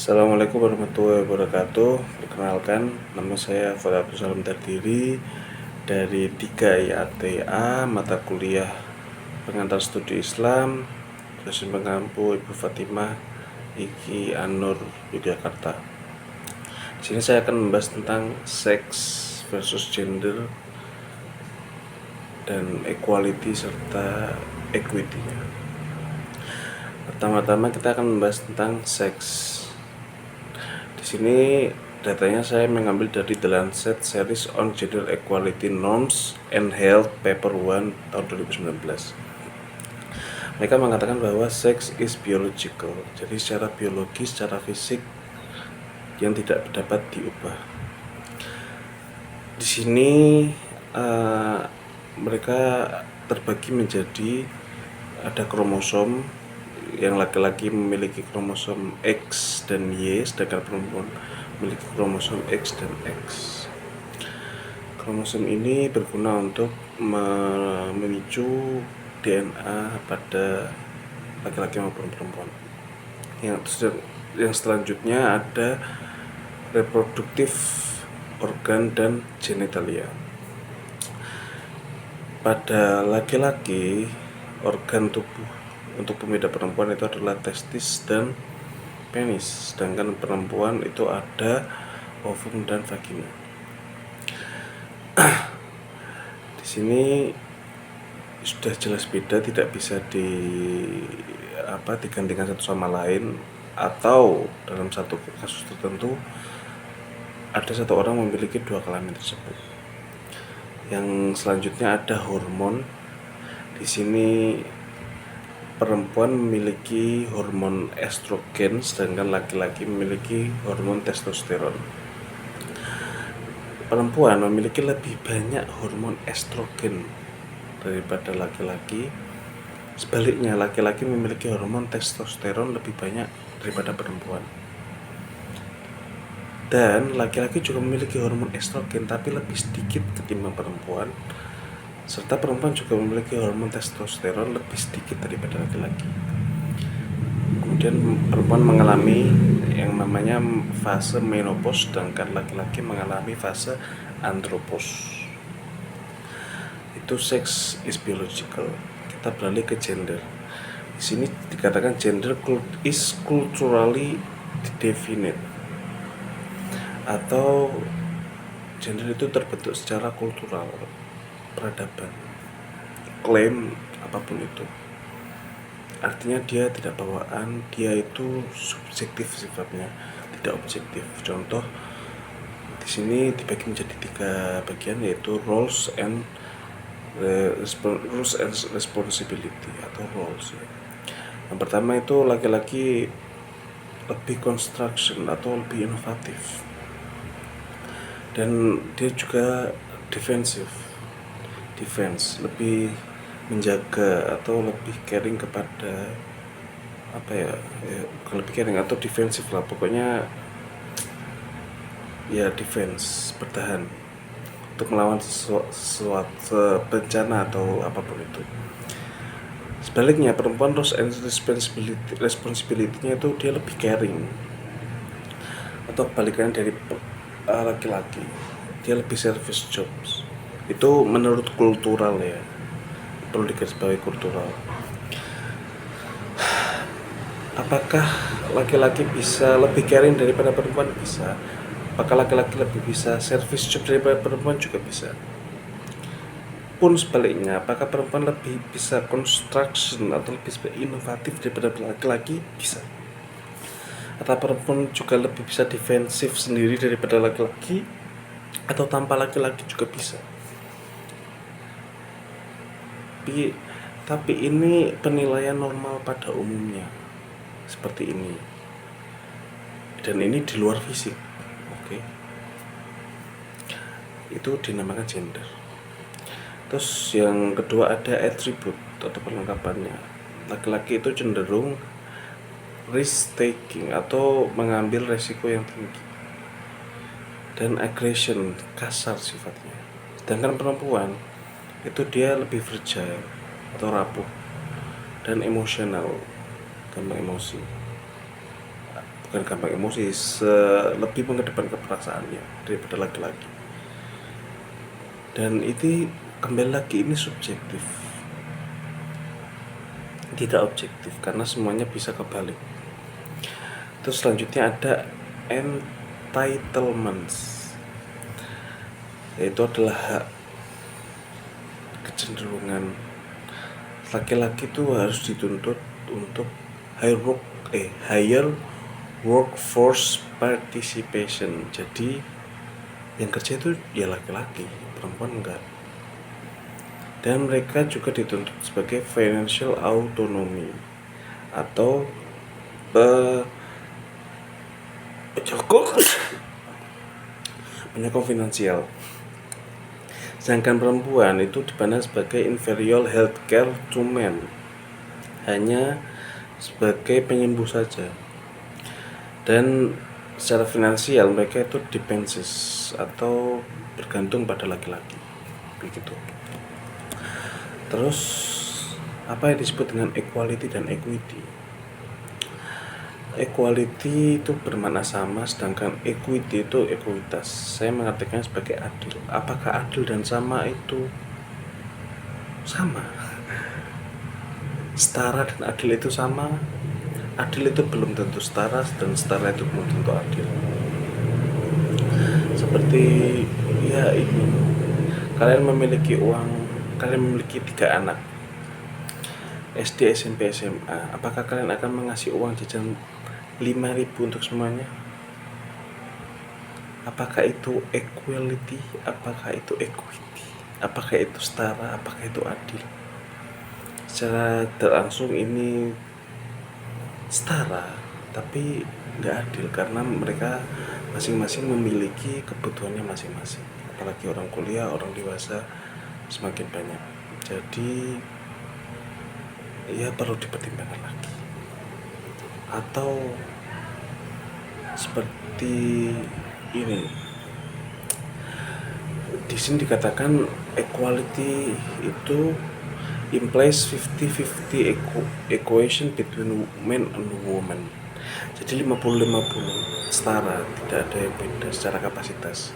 Assalamualaikum warahmatullahi wabarakatuh. Perkenalkan, nama saya Fuad Abdul Salam terdiri dari 3 IATA, mata kuliah pengantar studi Islam, dosen pengampu Ibu Fatimah Iki Anur Yogyakarta. Di sini saya akan membahas tentang seks versus gender dan equality serta equity. Pertama-tama kita akan membahas tentang seks. Di sini datanya saya mengambil dari The Lancet Series on Gender Equality Norms and Health Paper 1 tahun 2019. Mereka mengatakan bahwa sex is biological, jadi secara biologis, secara fisik yang tidak dapat diubah. Di sini mereka terbagi menjadi ada kromosom. Yang laki-laki memiliki kromosom X dan Y, sedangkan perempuan memiliki kromosom X dan X. Kromosom ini berguna untuk memicu DNA pada laki-laki maupun perempuan. Yang selanjutnya ada reproduktif organ dan genitalia. Pada laki-laki, organ tubuh untuk pembeda perempuan itu adalah testis dan penis, sedangkan perempuan itu ada ovum dan vagina. Di sini sudah jelas beda, tidak bisa digantikan satu sama lain, atau dalam satu kasus tertentu ada satu orang memiliki dua kelamin tersebut. Yang selanjutnya ada hormon. Di sini perempuan memiliki hormon estrogen, sedangkan laki-laki memiliki hormon testosteron. Perempuan memiliki lebih banyak hormon estrogen daripada laki-laki. Sebaliknya, laki-laki memiliki hormon testosteron lebih banyak daripada perempuan. Dan laki-laki juga memiliki hormon estrogen tapi lebih sedikit ketimbang perempuan. Serta perempuan juga memiliki hormon testosteron lebih sedikit daripada laki-laki. Kemudian perempuan mengalami yang namanya fase menopause, sedangkan laki-laki mengalami fase andropause. Itu sex is biological. Kita beralih ke gender. Di sini dikatakan gender is culturally definite, atau gender itu terbentuk secara kultural, peradaban, klaim apapun itu. Artinya dia tidak bawaan, dia itu subjektif sifatnya, tidak objektif. Contoh di sini dibagi menjadi 3 bagian, yaitu roles and responsibility atau roles. Yang pertama itu laki-laki lebih construction atau lebih inovatif, dan dia juga defense, lebih menjaga atau lebih caring kepada lebih caring atau defensif lah, pokoknya ya defense, bertahan untuk melawan sesuatu bencana atau apapun itu. Sebaliknya, perempuan roles and responsibility-nya itu dia lebih caring, atau kebalikannya dari laki-laki, dia lebih service jobs. Itu menurut kultural ya, perlu digarisbawahi kultural. Apakah laki-laki bisa lebih caring daripada perempuan? Bisa. Apakah laki-laki lebih bisa service job daripada perempuan? Juga bisa. Pun sebaliknya, apakah perempuan lebih bisa construction atau lebih inovatif daripada laki-laki? Bisa. Atau perempuan juga lebih bisa defensif sendiri daripada laki-laki, atau tanpa laki-laki juga bisa. Tapi ini penilaian normal pada umumnya seperti ini, dan ini di luar fisik. Itu dinamakan gender. Terus yang kedua ada atribut atau perlengkapannya. Laki-laki itu cenderung risk taking atau mengambil resiko yang tinggi, dan aggression, kasar sifatnya. Sedangkan perempuan itu dia lebih fragile atau rapuh dan emosional, gampang emosi. bukan gampang emosi, lebih mengedepankan perasaannya daripada laki-laki. Dan itu kembali lagi, ini subjektif, tidak objektif, karena semuanya bisa kebalik. Terus selanjutnya ada entitlements, yaitu adalah hak, kecenderungan laki-laki itu harus dituntut untuk higher workforce participation. Jadi yang kerja itu ya laki-laki, perempuan enggak. Dan mereka juga dituntut sebagai financial autonomy atau penyokong finansial. Sedangkan perempuan itu dipandang sebagai inferior healthcare to men, hanya sebagai penyembuh saja. Dan secara finansial mereka itu dependent atau bergantung pada laki-laki, begitu. Terus apa yang disebut dengan equality dan equity? Equality itu bermakna sama, sedangkan equity itu ekuitas. Saya mengartikannya sebagai adil. Apakah adil dan sama itu sama? Setara dan adil itu sama? Adil itu belum tentu setara, dan setara itu belum tentu adil. Seperti ya ini, kalian memiliki uang, kalian memiliki 3 anak, SD, SMP, SMA. Apakah kalian akan mengasih uang jajan 5.000 untuk semuanya? Apakah itu equality? Apakah itu equity? Apakah itu setara? Apakah itu adil? Secara langsung ini setara, tapi nggak adil karena mereka masing-masing memiliki kebutuhannya masing-masing. Apalagi orang kuliah, orang dewasa semakin banyak. Jadi ya perlu dipertimbangkan lagi. Atau seperti ini, di sini dikatakan equality itu implies 50-50 equation between men and women. Jadi 50-50 setara, tidak ada yang beda secara kapasitas.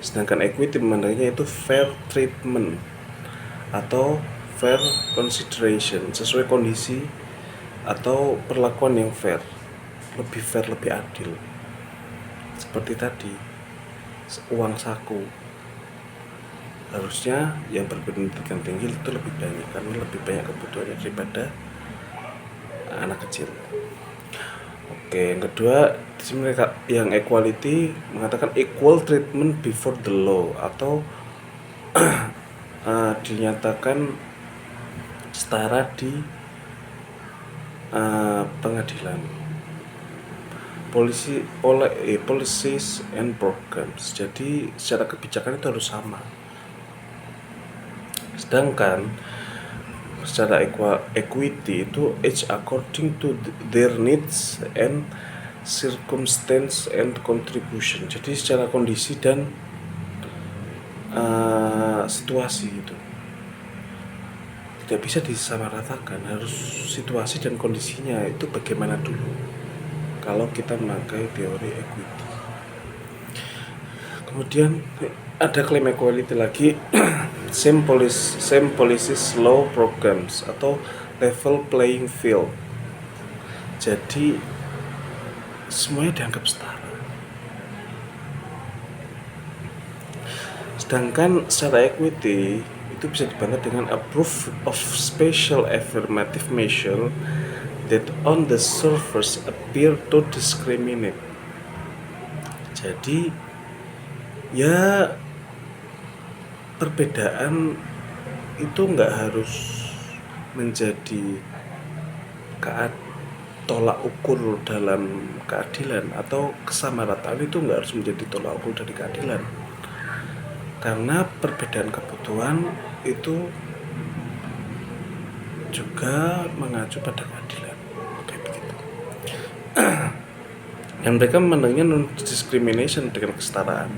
Sedangkan equity memandangnya itu fair treatment atau fair consideration, sesuai kondisi atau perlakuan yang fair, lebih adil. Seperti tadi, uang saku, harusnya yang berpendidikan tinggi itu lebih banyak karena lebih banyak kebutuhannya daripada anak kecil. Oke, yang kedua, di sini mereka yang equality mengatakan equal treatment before the law atau dinyatakan setara di pengadilan. Policies and programs. Jadi secara kebijakan itu harus sama. Sedangkan secara equity itu each according to their needs and circumstance and contribution. Jadi secara kondisi dan situasi itu tidak bisa disamaratakan, harus situasi dan kondisinya itu bagaimana dulu kalau kita memakai teori equity. Kemudian ada klaim equality lagi same policies law programs atau level playing field. Jadi semuanya dianggap setara. Sedangkan secara equity itu bisa dibantah dengan approve of special affirmative measure that on the surface appear to discriminate. Jadi ya perbedaan itu nggak harus menjadi tolak ukur dalam keadilan, atau kesamarataan itu nggak harus menjadi tolak ukur dari keadilan, karena perbedaan kebutuhan itu juga mengacu pada keadilan. Oke, begitu. Dan mereka memandangnya non-discrimination dengan kesetaraan.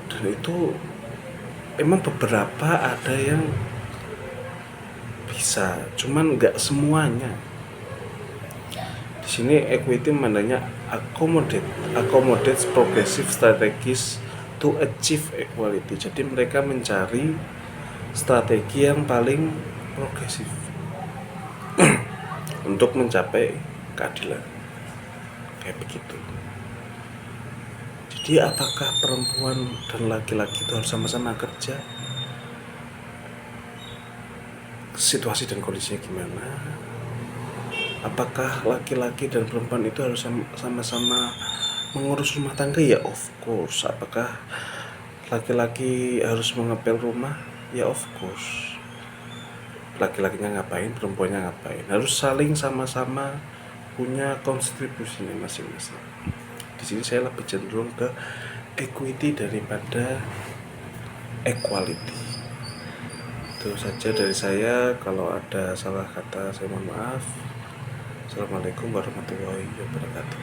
Dan itu emang beberapa ada yang bisa, cuman nggak semuanya. Di sini equity mandanya accommodates progressive strategies to achieve equality. Jadi mereka mencari strategi yang paling progresif untuk mencapai keadilan, kayak begitu. Jadi apakah perempuan dan laki-laki itu harus sama-sama kerja? Situasi dan kondisinya gimana? Apakah laki-laki dan perempuan itu harus sama-sama mengurus rumah tangga? Ya of course. Apakah laki-laki harus mengepel rumah? Ya of course. Laki-lakinya ngapain, perempuannya ngapain? Harus saling sama-sama punya kontribusinya masing-masing. Di sini saya lebih cenderung ke equity daripada equality. Itu saja dari saya. Kalau ada salah kata saya mohon maaf. Assalamualaikum warahmatullahi wabarakatuh.